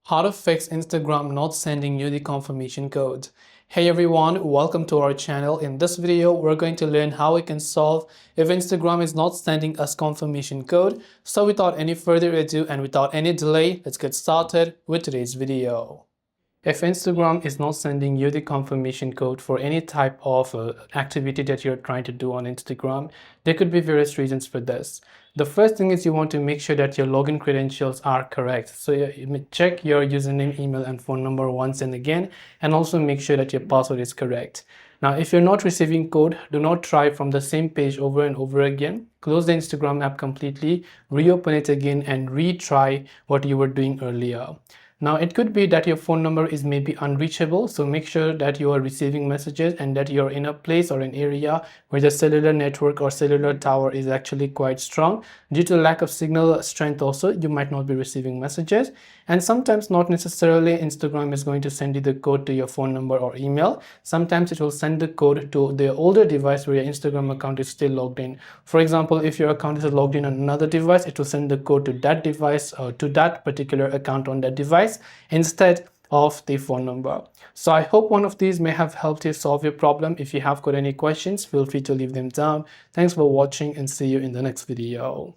How to fix Instagram not sending you the confirmation code. Hey everyone, welcome to our channel. In this video, we're going to learn how we can solve if Instagram is not sending us confirmation code. So without any further ado and without any delay, let's get started with today's video. If Instagram is not sending you the confirmation code for any type of activity that you're trying to do on Instagram, there could be various reasons for this. The first thing is you want to make sure that your login credentials are correct. So you check your username, email, and phone number once and again, and also make sure that your password is correct. Now, if you're not receiving code, do not try from the same page over and over again. Close the Instagram app completely, reopen it again, and retry what you were doing earlier. Now, it could be that your phone number is maybe unreachable, so make sure that you are receiving messages and that you're in a place or an area where the cellular network or cellular tower is actually quite strong. Due to lack of signal strength also, you might not be receiving messages. And sometimes not necessarily Instagram is going to send you the code to your phone number or email. Sometimes it will send the code to the older device where your Instagram account is still logged in. For example, if your account is logged in on another device, it will send the code to that device or to that particular account on that device instead of the phone number. So I hope one of these may have helped you solve your problem. If you have got any questions, feel free to leave them down. Thanks for watching and see you in the next video.